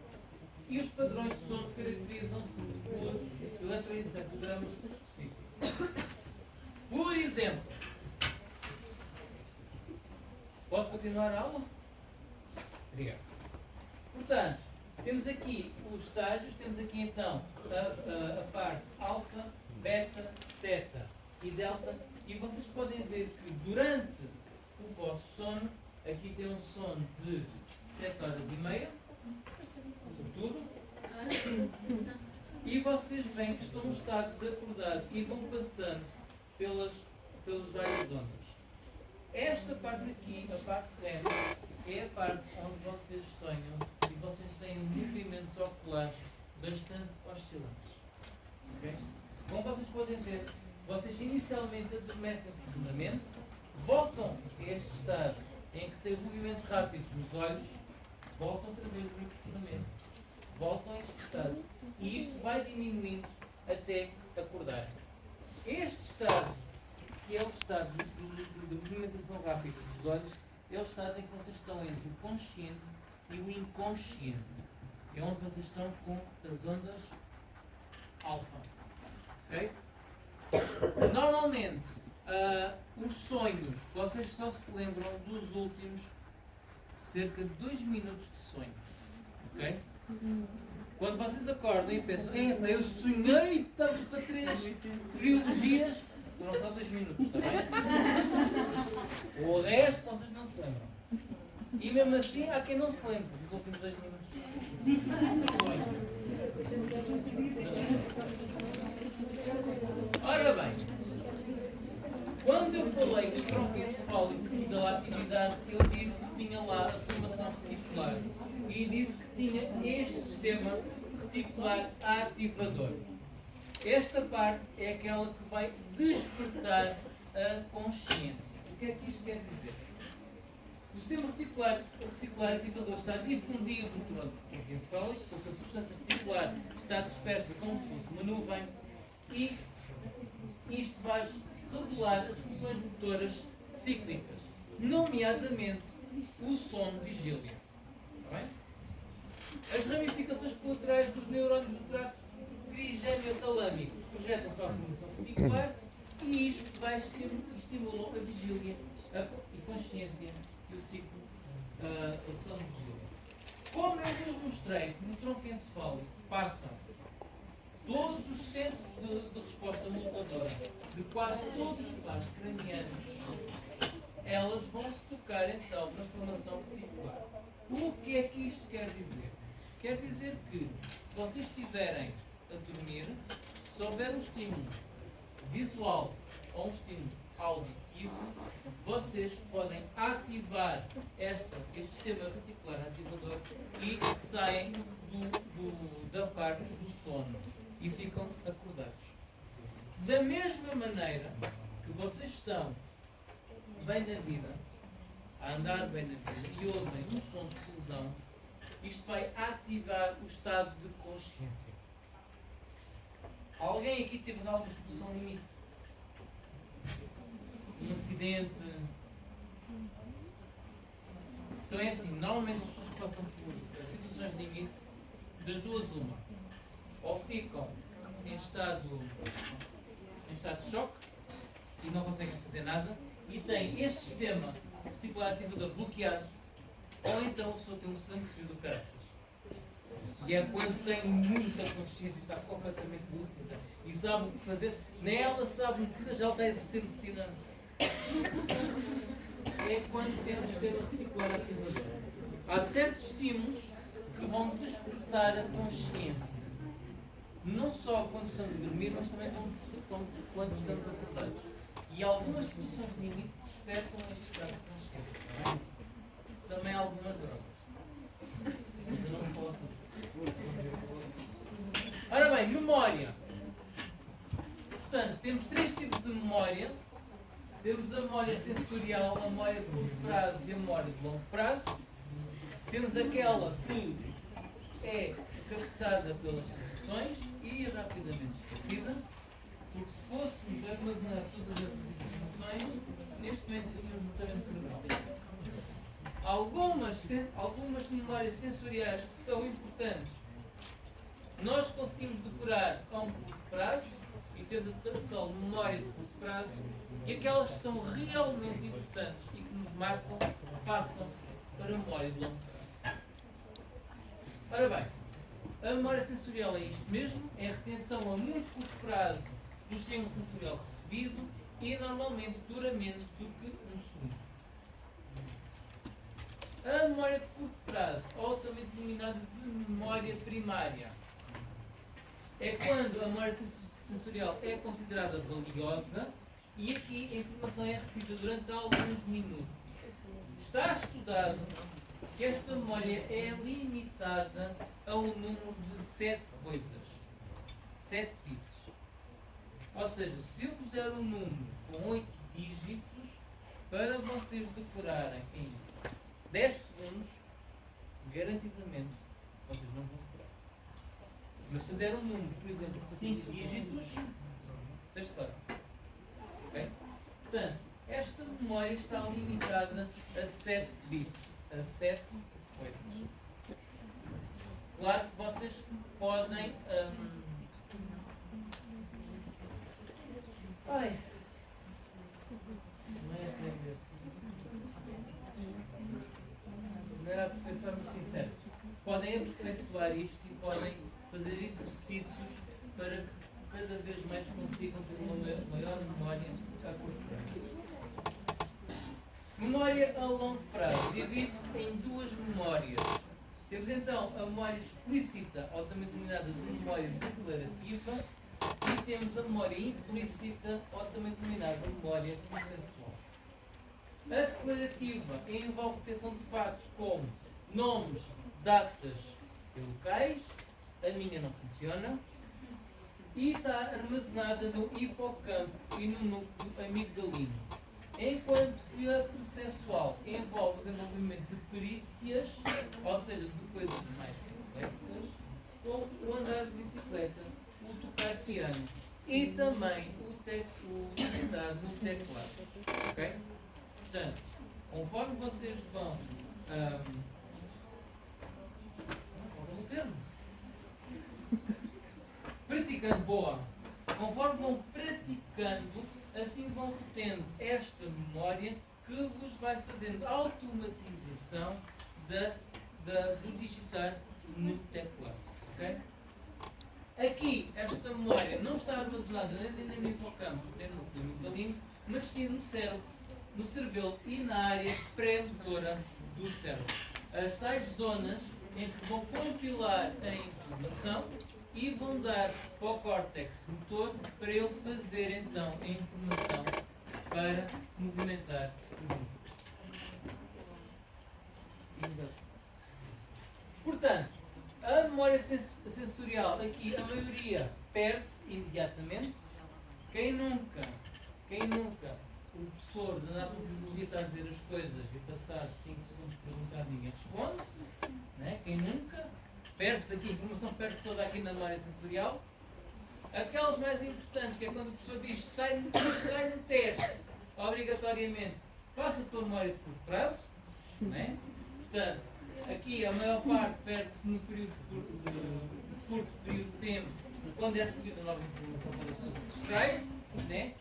e os padrões de sono caracterizam-se por eletroencefalogramas específicos. Por exemplo, posso continuar a aula? Obrigado. Portanto, temos aqui os estágios, temos aqui então a parte alfa, beta, teta e delta, e vocês podem ver que durante o vosso sono, aqui tem um sono de 7 horas e meia, sobretudo, e vocês veem que estão no estado de acordar e vão passando pelas várias ondas. Esta parte aqui, a parte REM, é a parte onde vocês sonham e vocês têm movimentos oculares bastante oscilantes. Okay? Como vocês podem ver, vocês inicialmente adormecem profundamente, voltam a este estado em que têm movimentos rápidos nos olhos, voltam outra vez muito profundamente, voltam a este estado e isto vai diminuindo até acordar. Este estado, que é o estado de movimentação rápida dos olhos, é o estado em que vocês estão entre o consciente e o inconsciente. É onde vocês estão com as ondas alfa. Okay? Normalmente, os sonhos, vocês só se lembram dos últimos cerca de 2 minutos de sonho. Ok? Quando vocês acordam e pensam, eu sonhei tanto para 3 trilogias, foram só 2 minutos, está bem? O resto vocês não se lembram. E mesmo assim há quem não se lembre dos últimos 2 minutos. Ora bem, quando eu falei do tronco encefálico e da atividade, eu disse que tinha lá a formação reticular e disse que tinha este sistema reticular ativador. Esta parte é aquela que vai despertar a consciência. O que é que isto quer dizer? O sistema reticular ativador está difundido no tronco encefálico, porque a substância reticular está dispersa como se fosse uma nuvem, e isto vai regular as funções motoras cíclicas, nomeadamente o sono vigília. Está bem? As ramificações colaterais dos neurónios do trato trigêmeo-talâmico projetam-se à formação reticular e isto vai estimular a vigília e consciência e o ciclo do sono vigília. Como eu vos mostrei que no tronco encefálico passam todos os centros de resposta moduladora de quase todos os pares cranianos, elas vão se tocar então na formação reticular. O que é que isto quer dizer? Quer dizer que, se vocês estiverem a dormir, se houver um estímulo visual ou um estímulo auditivo, vocês podem ativar este sistema reticular ativador e saem da parte do sono e ficam acordados. Da mesma maneira que vocês estão bem na vida, a andar bem na vida e ouvem um som de explosão, isto vai ativar o estado de consciência. Alguém aqui teve alguma situação limite? Um acidente? Então é assim, normalmente as pessoas que passam por situações de limite, das duas uma, ou ficam em estado de choque e não conseguem fazer nada, e têm este sistema reticular ativador bloqueado, ou então a pessoa tem um sangue frio do caraças. E é quando tem muita consciência e está completamente lúcida e sabe o que fazer. Nem ela sabe medicina, já ela está a exercer medicina. É quando tem um sistema reticular ativador. Há certos estímulos que vão despertar a consciência. Não só quando estamos a dormir, mas também quando estamos acordados. E algumas situações de limite despertam este estado de consciência. Também algumas drogas. Mas eu não posso. Ora bem, memória. Portanto, temos três tipos de memória. Temos a memória sensorial, a memória de curto prazo e a memória de longo prazo. Temos aquela que é captada pelas sensações e rapidamente esquecida. Porque se fôssemos armazenar todas as informações, neste momento tínhamos mutamento cerebral. Algumas memórias sensoriais que são importantes, nós conseguimos decorar a um curto prazo e temos a tal memória de curto prazo, e aquelas que são realmente importantes e que nos marcam passam para a memória de longo prazo. Ora bem, a memória sensorial é isto mesmo, é a retenção a muito curto prazo do estímulo sensorial recebido e normalmente dura menos do que um segundo. A memória de curto prazo, ou também denominada de memória primária, é quando a memória sensorial é considerada valiosa e aqui a informação é retida durante alguns minutos. Está estudado que esta memória é limitada a um número de 7 coisas. 7 bits. Ou seja, se eu vos der um número com 8 dígitos, para vocês decorarem em 10 segundos, garantidamente, vocês não vão decorar. Mas se eu der um número, por exemplo, de 5 dígitos, vocês decoram. Ok? Portanto, esta memória está limitada a 7 bits, a 7 coisas. Claro que vocês podem... Ai! Não é aprender. Não era aperfeiçoar, mas sincero. Podem aperfeiçoar isto e podem fazer exercícios para que cada vez mais consigam ter uma maior memória a curto prazo. Memória a longo prazo divide-se em duas memórias. Temos então a memória explícita, ou também denominada de memória declarativa, e temos a memória implícita, ou também denominada de memória processual. A declarativa envolve retenção de fatos como nomes, datas e locais. A minha não funciona. E está armazenada no hipocampo e no núcleo amigdalino. Enquanto que a processual envolve o desenvolvimento de perícias, ou seja, de coisas mais complexas, como o andar de bicicleta, o tocar piano e também o digitar no teclado. Ok? Portanto, conforme vocês vão praticando, boa, conforme vão praticando, assim vão retendo esta memória que vos vai fazendo automatização do digitar no teclado. Okay? Aqui, esta memória não está armazenada nem no hipocampo, nem no núcleo amigdalino, mas sim no cérebro, no cerebelo e na área pré-motora do cérebro. As tais zonas em que vão compilar a informação e vão dar para o córtex motor para ele fazer então a informação para movimentar o músculo. Portanto, a memória sensorial aqui, a maioria perde-se imediatamente. Quem nunca, o professor da anatomofiziologia está a dizer as coisas e passar 5 segundos perguntar, ninguém responde, né? Quem nunca, perde-se aqui, a informação perde toda aqui na memória sensorial. Aquelas mais importantes, que é quando o professor diz sai no teste, obrigatoriamente, passa a tua memória de curto prazo, né? Portanto, aqui a maior parte perde-se no período de curto período de tempo quando é recebida nova informação, quando a pessoa se distrai, né?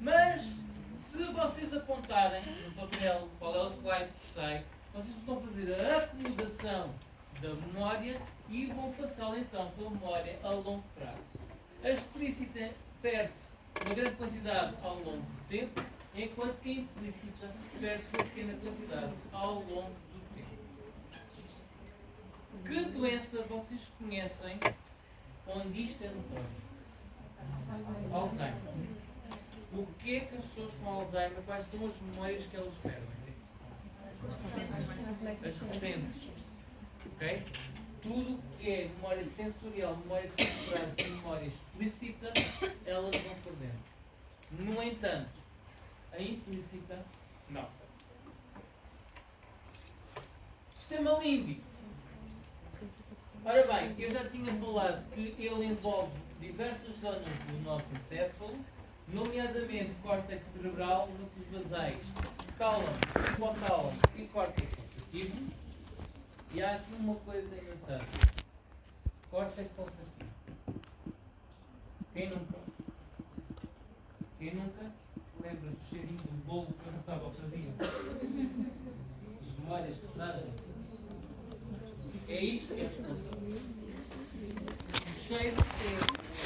Mas, se vocês apontarem no papel qual é o slide que sai, vocês vão fazer a acomodação da memória e vão passá-la então pela memória a longo prazo. A explícita perde-se uma grande quantidade ao longo do tempo, enquanto que a implícita perde-se uma pequena quantidade ao longo do tempo. Que doença vocês conhecem onde isto é notório? Alzheimer. O que é que as pessoas com Alzheimer, quais são as memórias que elas perdem? As recentes. Ok? Tudo que é memória sensorial, memória de curto prazo e memória explícita, elas vão perdendo. No entanto, a implícita, não. Sistema límbico. Ora bem, eu já tinha falado que ele envolve diversas zonas do nosso encéfalo, nomeadamente córtex cerebral, núcleos basais, tálamo, hipotálamo e córtex olfativo. E há aqui uma coisa engraçada. Córtex olfativo. Quem nunca se lembra do cheirinho do bolo que eu estava a fazer? As memórias que trazem. É isto que é responsável. O cheiro é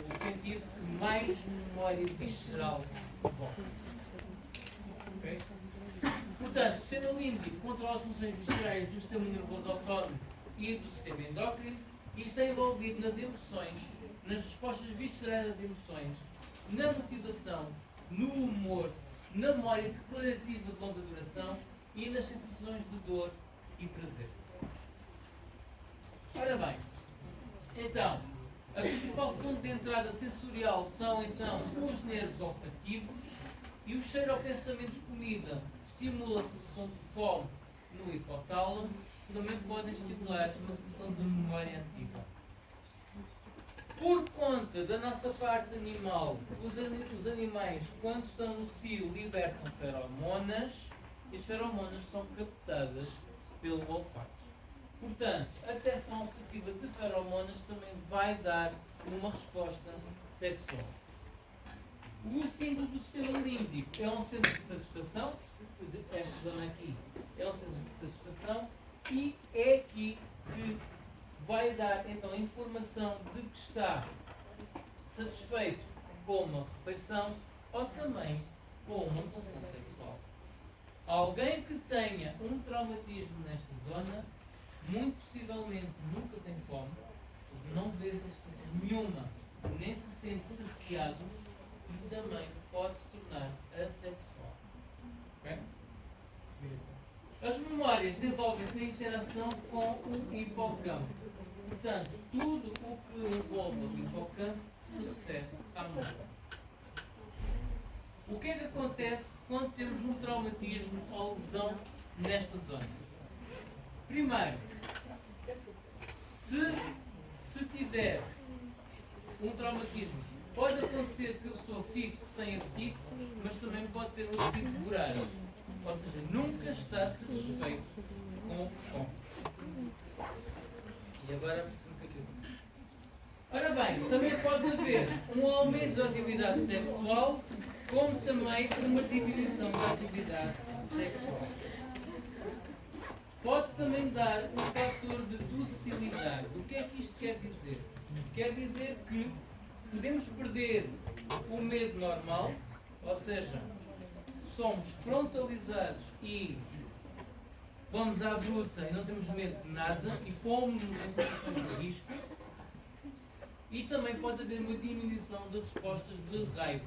o sentido que mais memória visceral volta. Ok? Portanto, o sistema límbico controla as funções viscerais do sistema nervoso autónomo e do sistema endócrino e está envolvido nas emoções, nas respostas viscerais às emoções, na motivação, no humor, na memória declarativa de longa duração e nas sensações de dor e prazer. Ora bem, então, a principal fonte de entrada sensorial são então os nervos olfativos e o cheiro ao pensamento de comida estimula a sensação de fome no hipotálamo, que também podem estimular uma sensação de memória antiga. Por conta da nossa parte animal, os animais, quando estão no cio, libertam feromonas e as feromonas são captadas pelo olfato. Portanto, a detecção olfativa de feromonas também vai dar uma resposta sexual. O símbolo do sistema límbico é um centro de satisfação, esta zona aqui é um centro de satisfação e é aqui que vai dar então a informação de que está satisfeito com uma refeição ou também com uma relação sexual. Alguém que tenha um traumatismo nesta zona, muito possivelmente nunca tem fome, não vê satisfação nenhuma, nem se sente saciado e também pode se tornar assexual. Okay? As memórias desenvolvem-se na interação com o hipocampo. Portanto, tudo o que envolve o hipocampo se refere à memória. O que é que acontece quando temos um traumatismo ou lesão nesta zona? Primeiro, se tiver um traumatismo, pode acontecer que a pessoa fique sem apetite, mas também pode ter um apetite voraz. Ou seja, nunca está satisfeito com o que come. E agora percebemos o que é que eu disse. Ora bem, também pode haver um aumento da atividade sexual, como também uma diminuição da atividade sexual. Pode também dar um fator de docilidade. O que é que isto quer dizer? Quer dizer que podemos perder o medo normal, ou seja, somos frontalizados e vamos à bruta e não temos medo de nada e pomos-nos em situações de risco. E também pode haver uma diminuição de respostas de raiva.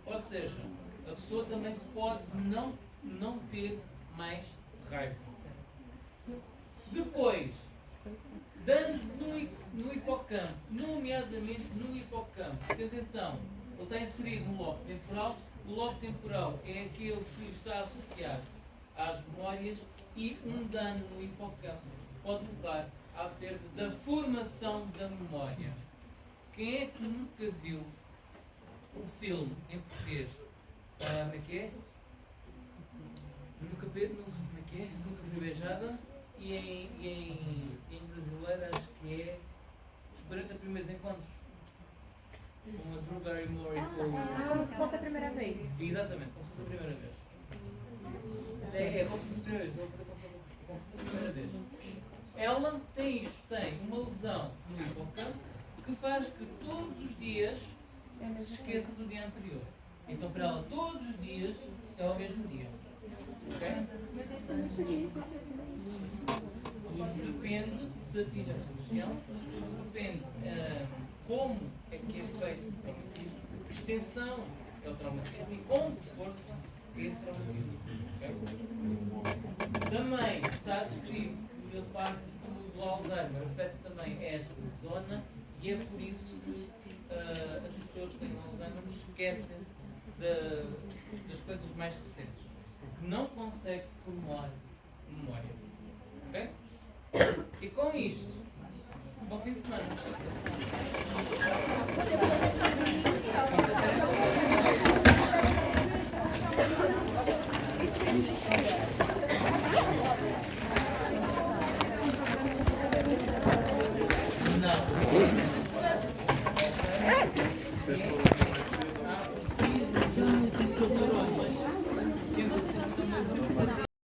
Ou seja, a pessoa também pode não ter mais raiva. Depois, danos no hipocampo, nomeadamente no hipocampo. Temos então, ele está inserido no lobo temporal. O lobo temporal é aquele que está associado às memórias e um dano no hipocampo pode levar à perda da formação da memória. Quem é que nunca viu um filme em português? Como é que é? Nunca fui beijada. E em brasileiro acho que é os 40 primeiros encontros. uma Drew Barrymore Como se fosse a primeira vez. Exatamente, como se fosse a primeira vez. É como se fosse a primeira vez. Vou fazer como se fosse a primeira vez. Ela tem uma lesão no hipocampo que faz que todos os dias se esqueça do dia anterior. Então para ela todos os dias é o mesmo dia. Ok? Tudo depende se atinge esta região, tudo depende como é que é feito esse traumatismo, que extensão é o traumatismo e com que força é esse traumatismo. Okay? Também está descrito que a parte do Alzheimer afeta também esta zona e é por isso que as pessoas que têm Alzheimer esquecem-se das coisas mais recentes, porque não consegue formular memória. Ok? E com isto, bom fim de semana. Não.